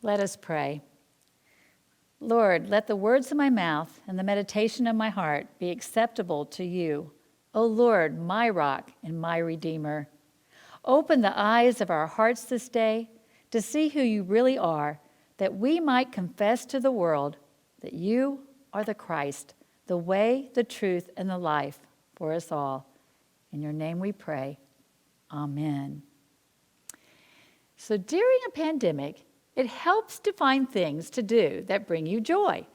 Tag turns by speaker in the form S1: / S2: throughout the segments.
S1: Let us pray. Lord, let the words of my mouth and the meditation of my heart be acceptable to you, O Lord, my rock and my redeemer. Open the eyes of our hearts this day to see who you really are, that we might confess to the world that you are the Christ, the way, the truth, and the life for us all. In your name we pray. Amen. So during a pandemic, it helps to find things to do that bring you joy.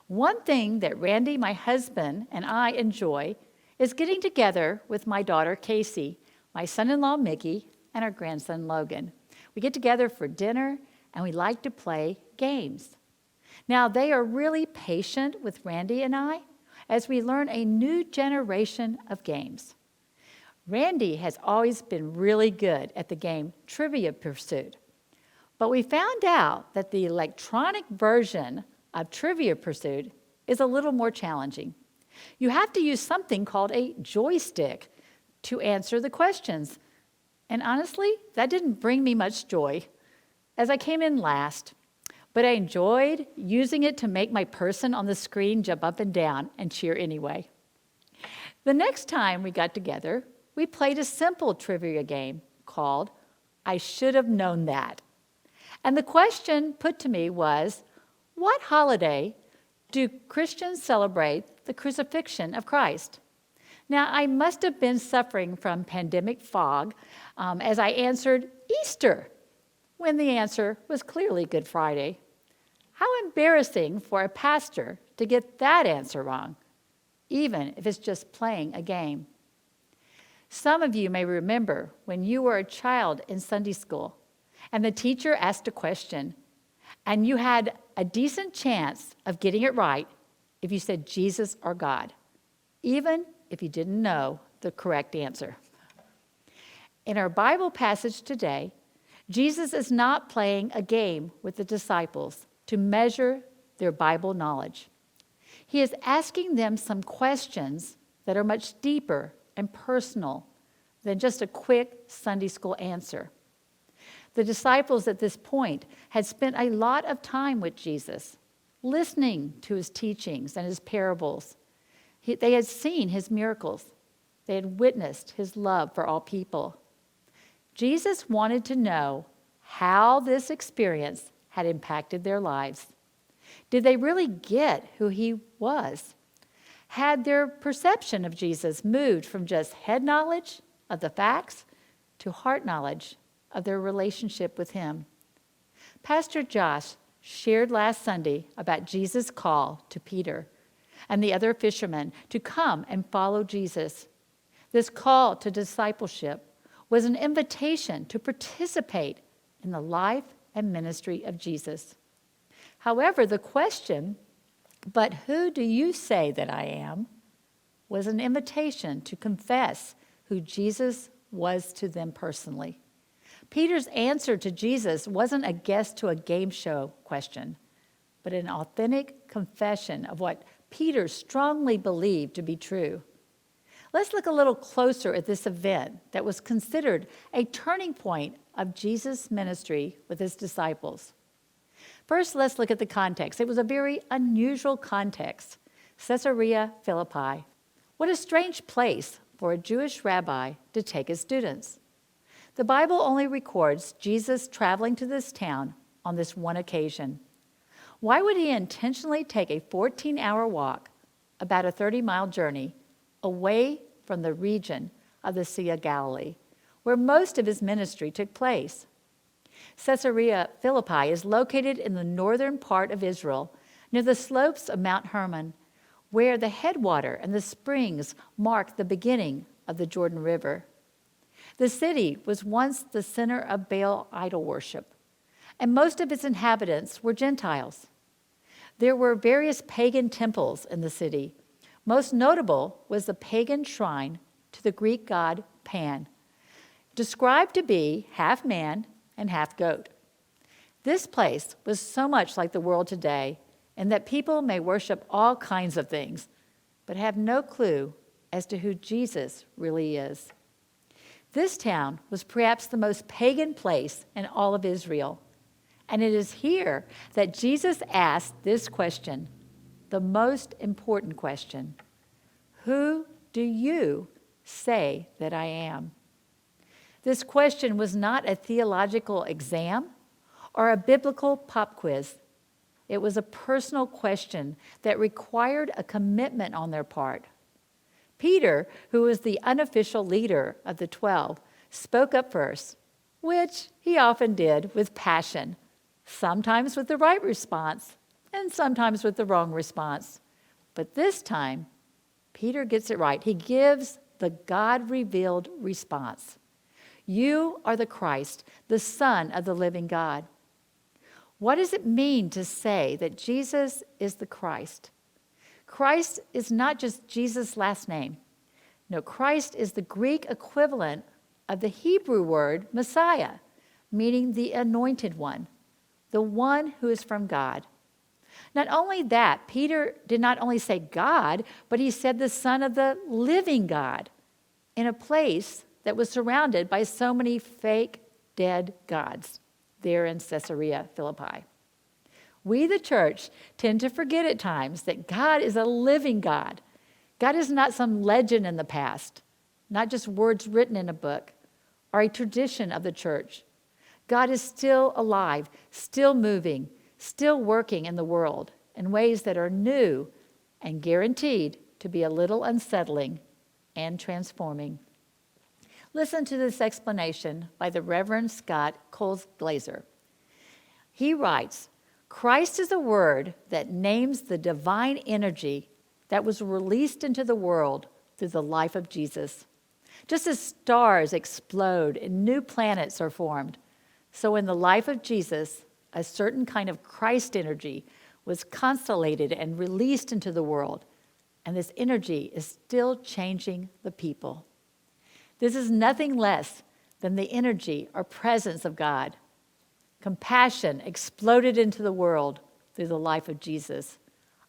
S1: One thing that Randy, my husband, and I enjoy is getting together with my daughter, Casey, my son-in-law, Mickey, and our grandson, Logan. We get together for dinner, and we like to play games. Now, they are really patient with Randy and I as we learn a new generation of games. Randy has always been really good at the game Trivia Pursuit. But we found out that the electronic version of Trivia Pursuit is a little more challenging. You have to use something called a joystick to answer the questions. And honestly, that didn't bring me much joy, as I came in last. But I enjoyed using it to make my person on the screen jump up and down and cheer anyway. The next time we got together, we played a simple trivia game called I Should Have Known That. And the question put to me was, what holiday do Christians celebrate the crucifixion of Christ? Now, I must have been suffering from pandemic fog as I answered Easter, when the answer was clearly Good Friday. How embarrassing for a pastor to get that answer wrong, even if it's just playing a game. Some of you may remember when you were a child in Sunday school, and the teacher asked a question, and you had a decent chance of getting it right if you said Jesus or God, even if you didn't know the correct answer. In our Bible passage today, Jesus is not playing a game with the disciples to measure their Bible knowledge. He is asking them some questions that are much deeper and personal than just a quick Sunday school answer. The disciples at this point had spent a lot of time with Jesus, listening to his teachings and his parables. They had seen his miracles. They had witnessed his love for all people. Jesus wanted to know how this experience had impacted their lives. Did they really get who he was? Had their perception of Jesus moved from just head knowledge of the facts to heart knowledge of their relationship with him? Pastor Josh shared last Sunday about Jesus' call to Peter and the other fishermen to come and follow Jesus. This call to discipleship was an invitation to participate in the life and ministry of Jesus. However, the question, "But who do you say that I am?" was an invitation to confess who Jesus was to them personally. Peter's answer to Jesus wasn't a guess to a game show question, but an authentic confession of what Peter strongly believed to be true. Let's look a little closer at this event that was considered a turning point of Jesus' ministry with his disciples. First, let's look at the context. It was a very unusual context, Caesarea Philippi. What a strange place for a Jewish rabbi to take his students. The Bible only records Jesus traveling to this town on this one occasion. Why would he intentionally take a 14-hour walk, about a 30-mile journey, away from the region of the Sea of Galilee, where most of his ministry took place? Caesarea Philippi is located in the northern part of Israel, near the slopes of Mount Hermon, where the headwater and the springs mark the beginning of the Jordan River. The city was once the center of Baal idol worship, and most of its inhabitants were Gentiles. There were various pagan temples in the city. Most notable was the pagan shrine to the Greek god Pan, described to be half man and half goat. This place was so much like the world today in that people may worship all kinds of things, but have no clue as to who Jesus really is. This town was perhaps the most pagan place in all of Israel, And it is here that Jesus asked this question, the most important question: who do you say that I am? This question was not a theological exam or a biblical pop quiz. It was a personal question that required a commitment on their part. Peter, who was the unofficial leader of the 12, spoke up first, which he often did with passion, sometimes with the right response and sometimes with the wrong response. But this time, Peter gets it right. He gives the God-revealed response. You are the Christ, the Son of the living God. What does it mean to say that Jesus is the Christ? Christ is not just Jesus' last name. No, Christ is the Greek equivalent of the Hebrew word Messiah, meaning the anointed one, the one who is from God. Not only that, Peter did not only say God, but he said the Son of the living God in a place that was surrounded by so many fake dead gods there in Caesarea Philippi. We, the church, tend to forget at times that God is a living God. God is not some legend in the past, not just words written in a book or a tradition of the church. God is still alive, still moving, still working in the world in ways that are new and guaranteed to be a little unsettling and transforming. Listen to this explanation by the Reverend Scott Coles-Glazer. He writes, Christ is a word that names the divine energy that was released into the world through the life of Jesus. Just as stars explode and new planets are formed, so in the life of Jesus, a certain kind of Christ energy was constellated and released into the world, and this energy is still changing the people. This is nothing less than the energy or presence of God. Compassion exploded into the world through the life of Jesus.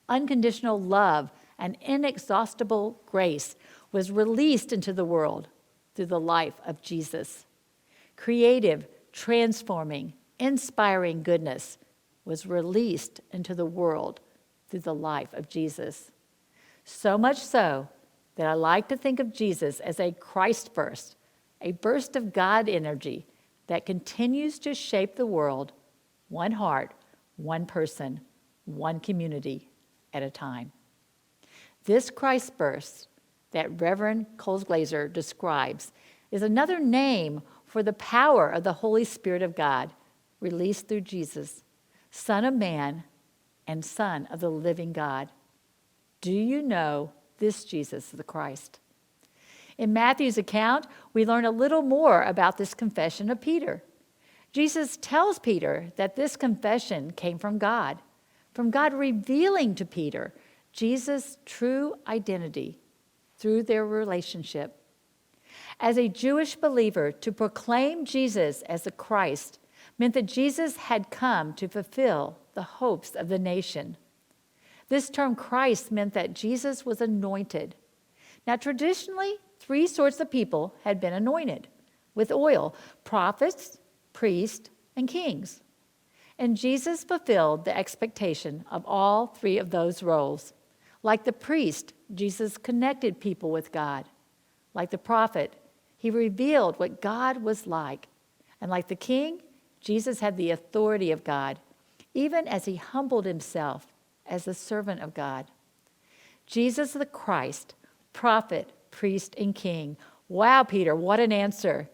S1: Unconditional love and inexhaustible grace was released into the world through the life of Jesus. Creative, transforming, inspiring goodness was released into the world through the life of Jesus. So much so that I like to think of Jesus as a Christ burst, a burst of God energy that continues to shape the world, one heart, one person, one community at a time. This Christ burst that Reverend Coles-Glazer describes is another name for the power of the Holy Spirit of God released through Jesus, Son of Man and Son of the living God. Do you know this Jesus, the Christ? In Matthew's account, we learn a little more about this confession of Peter. Jesus tells Peter that this confession came from God revealing to Peter Jesus' true identity through their relationship. As a Jewish believer, to proclaim Jesus as the Christ meant that Jesus had come to fulfill the hopes of the nation. This term Christ meant that Jesus was anointed. Now, traditionally, 3 sorts of people had been anointed with oil: prophets, priests, and kings. And Jesus fulfilled the expectation of all 3 of those roles. Like the priest, Jesus connected people with God. Like the prophet, he revealed what God was like. And like the king, Jesus had the authority of God, even as he humbled himself as the servant of God. Jesus the Christ, prophet, priest, and king. Wow, Peter, what an answer.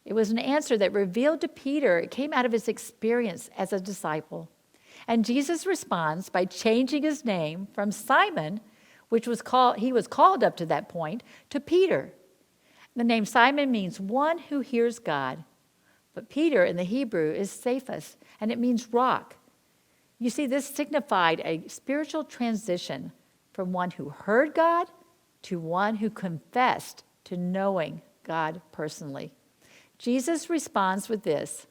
S1: It was an answer that revealed to Peter, it came out of his experience as a disciple. And Jesus responds by changing his name from Simon, he was called up to that point, to Peter. The name Simon means one who hears God. But Peter in the Hebrew is Cephas, and it means rock. You see, this signified a spiritual transition from one who heard God to one who confessed to knowing God personally. Jesus responds with this,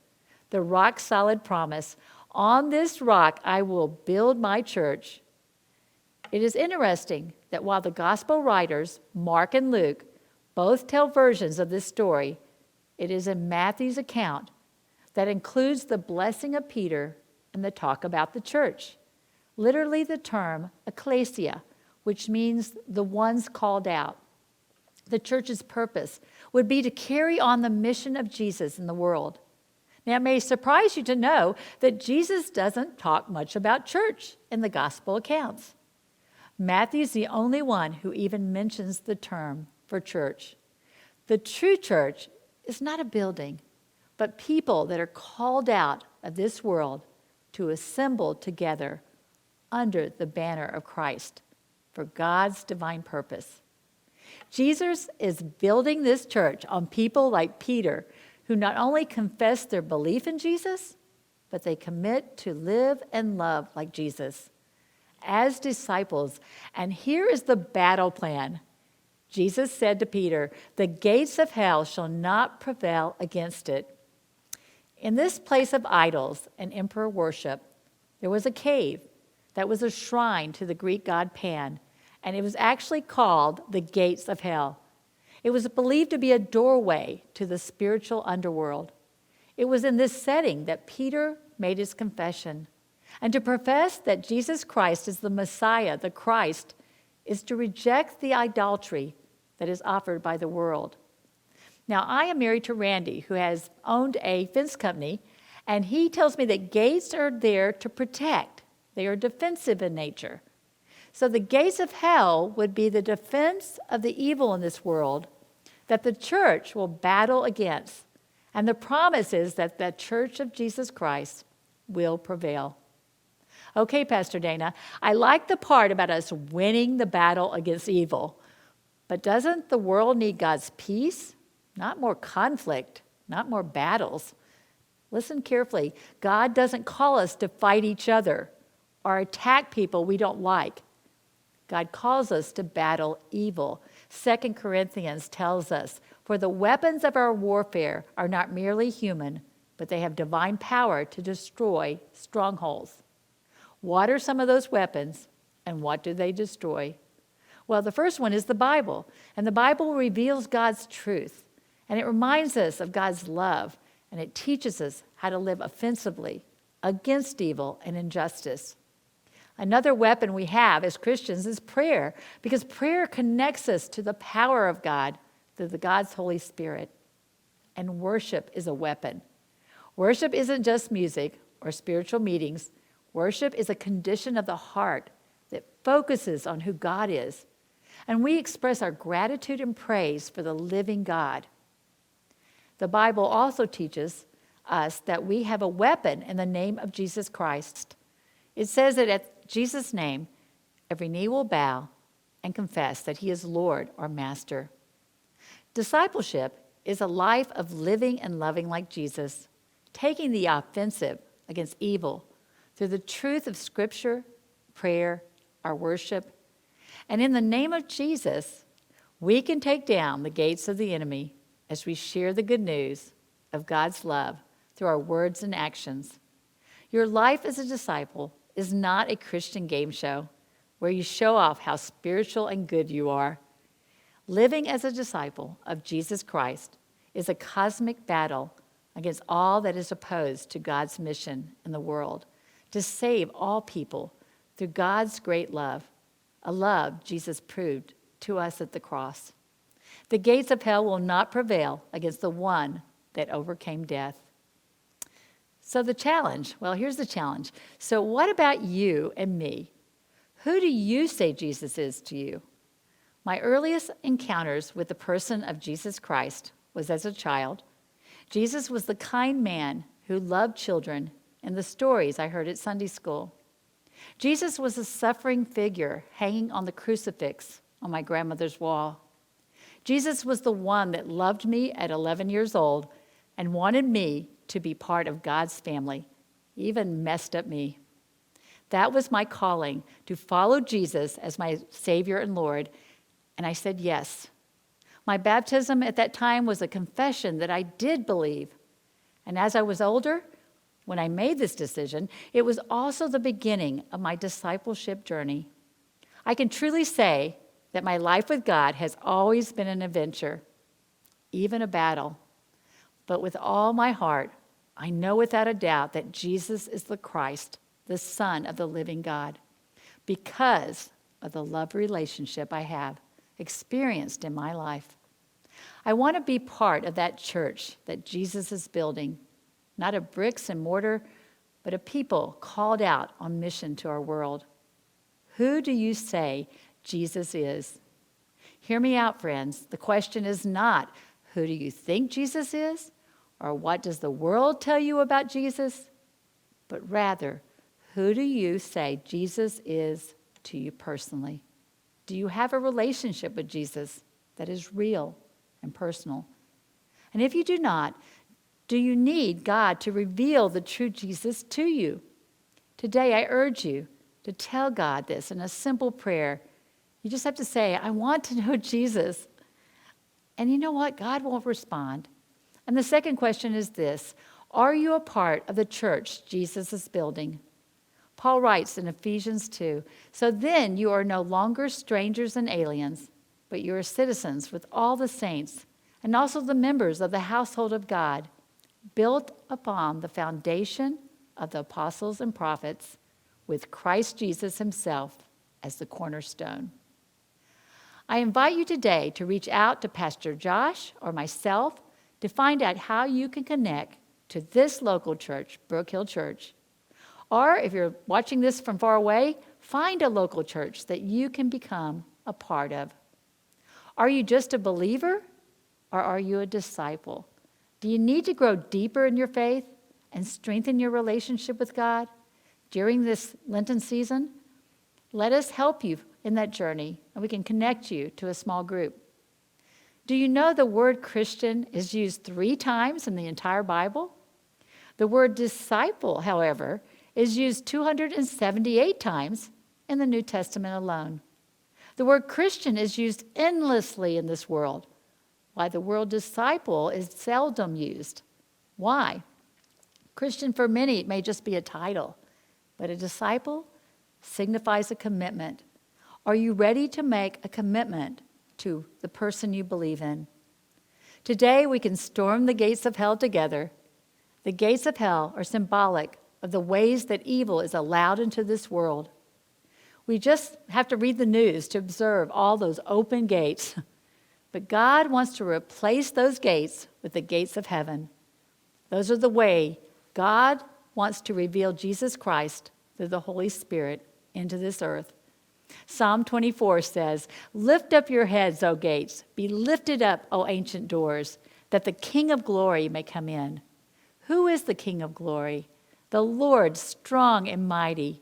S1: the rock-solid promise, on this rock I will build my church. It is interesting that while the gospel writers, Mark and Luke, both tell versions of this story, it is in Matthew's account that includes the blessing of Peter and the talk about the church. Literally the term ecclesia, which means the ones called out. The church's purpose would be to carry on the mission of Jesus in the world. Now, it may surprise you to know that Jesus doesn't talk much about church in the gospel accounts. Matthew's the only one who even mentions the term for church. The true church is not a building, but people that are called out of this world to assemble together under the banner of Christ for God's divine purpose. Jesus is building this church on people like Peter, who not only confess their belief in Jesus, but they commit to live and love like Jesus as disciples. And here is the battle plan. Jesus said to Peter, "The gates of hell shall not prevail against it." In this place of idols and emperor worship, there was a cave that was a shrine to the Greek god Pan, and it was actually called the gates of hell. It was believed to be a doorway to the spiritual underworld. It was in this setting that Peter made his confession. And to profess that Jesus Christ is the Messiah, the Christ, is to reject the idolatry that is offered by the world. Now, I am married to Randy, who has owned a fence company, and he tells me that gates are there to protect. They are defensive in nature. So the gates of hell would be the defense of the evil in this world that the church will battle against. And the promise is that the church of Jesus Christ will prevail. Okay, Pastor Dana, I like the part about us winning the battle against evil. But doesn't the world need God's peace? Not more conflict, not more battles. Listen carefully. God doesn't call us to fight each other or attack people we don't like. God calls us to battle evil. 2 Corinthians tells us, "For the weapons of our warfare are not merely human, but they have divine power to destroy strongholds." What are some of those weapons, and what do they destroy? Well, the first one is the Bible, and the Bible reveals God's truth, and it reminds us of God's love, and it teaches us how to live offensively against evil and injustice. Another weapon we have as Christians is prayer, because prayer connects us to the power of God through the God's Holy Spirit. And worship is a weapon. Worship isn't just music or spiritual meetings. Worship is a condition of the heart that focuses on who God is. And we express our gratitude and praise for the living God. The Bible also teaches us that we have a weapon in the name of Jesus Christ. It says that at Jesus' name, every knee will bow and confess that he is Lord or Master. Discipleship is a life of living and loving like Jesus, taking the offensive against evil through the truth of Scripture, prayer, our worship. And in the name of Jesus, we can take down the gates of the enemy as we share the good news of God's love through our words and actions. Your life as a disciple is not a Christian game show where you show off how spiritual and good you are. Living as a disciple of Jesus Christ is a cosmic battle against all that is opposed to God's mission in the world, to save all people through God's great love, a love Jesus proved to us at the cross. The gates of hell will not prevail against the one that overcame death. So the challenge, well, here's the challenge. So what about you and me? Who do you say Jesus is to you? My earliest encounters with the person of Jesus Christ was as a child. Jesus was the kind man who loved children and the stories I heard at Sunday school. Jesus was a suffering figure hanging on the crucifix on my grandmother's wall. Jesus was the one that loved me at 11 years old and wanted me to be part of God's family, even messed up me. That was my calling, to follow Jesus as my Savior and Lord, and I said yes. My baptism at that time was a confession that I did believe. And as I was older, when I made this decision, it was also the beginning of my discipleship journey. I can truly say that my life with God has always been an adventure, even a battle. But with all my heart, I know without a doubt that Jesus is the Christ, the Son of the living God, because of the love relationship I have experienced in my life. I want to be part of that church that Jesus is building, not of bricks and mortar, but a people called out on mission to our world. Who do you say Jesus is? Hear me out, friends. The question is not, who do you think Jesus is? Or what does the world tell you about Jesus? But rather, who do you say Jesus is to you personally? Do you have a relationship with Jesus that is real and personal? And if you do not, do you need God to reveal the true Jesus to you? Today, I urge you to tell God this in a simple prayer. You just have to say, I want to know Jesus. And you know what? God will respond. And the second question is this: are you a part of the church Jesus is building? Paul writes in Ephesians 2, so then you are no longer strangers and aliens, but you are citizens with all the saints and also the members of the household of God, built upon the foundation of the apostles and prophets, with Christ Jesus himself as the cornerstone. I invite you today to reach out to Pastor Josh or myself to find out how you can connect to this local church, Brook Hill Church. Or if you're watching this from far away, find a local church that you can become a part of. Are you just a believer or are you a disciple? Do you need to grow deeper in your faith and strengthen your relationship with God during this Lenten season? Let us help you in that journey, and we can connect you to a small group. Do you know the word Christian is used 3 times in the entire Bible? The word disciple, however, is used 278 times in the New Testament alone. The word Christian is used endlessly in this world, while the word disciple is seldom used. Why? Christian for many may just be a title, but a disciple signifies a commitment. Are you ready to make a commitment to the person you believe in? Today we can storm the gates of hell together. The gates of hell are symbolic of the ways that evil is allowed into this world. We just have to read the news to observe all those open gates. But God wants to replace those gates with the gates of heaven. Those are the way God wants to reveal Jesus Christ through the Holy Spirit into this earth. Psalm 24 says, lift up your heads, O gates. Be lifted up, O ancient doors, that the King of glory may come in. Who is the King of glory? The Lord strong and mighty,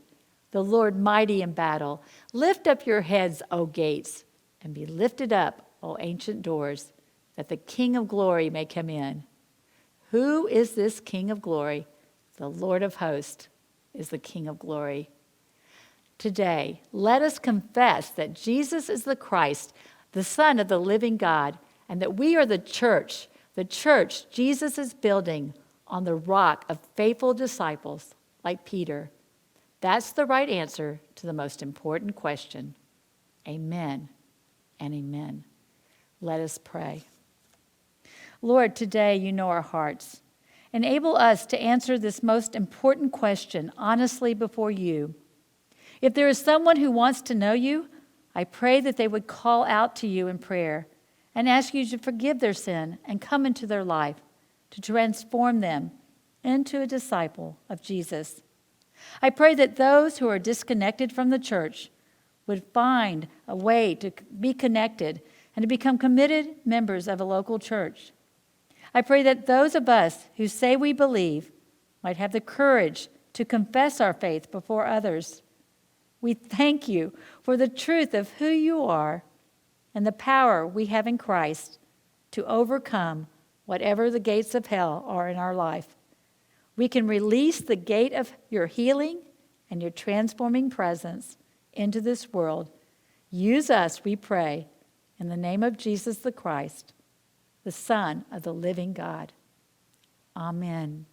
S1: the Lord mighty in battle. Lift up your heads, O gates, and be lifted up, O ancient doors, that the King of glory may come in. Who is this King of glory? The Lord of hosts is the King of glory. Today, let us confess that Jesus is the Christ, the Son of the living God, and that we are the church Jesus is building on the rock of faithful disciples like Peter. That's the right answer to the most important question. Amen and amen. Let us pray. Lord, today you know our hearts. Enable us to answer this most important question honestly before you. If there is someone who wants to know you, I pray that they would call out to you in prayer and ask you to forgive their sin and come into their life to transform them into a disciple of Jesus. I pray that those who are disconnected from the church would find a way to be connected and to become committed members of a local church. I pray that those of us who say we believe might have the courage to confess our faith before others. We thank you for the truth of who you are and the power we have in Christ to overcome whatever the gates of hell are in our life. We can release the gate of your healing and your transforming presence into this world. Use us, we pray, in the name of Jesus the Christ, the Son of the living God. Amen.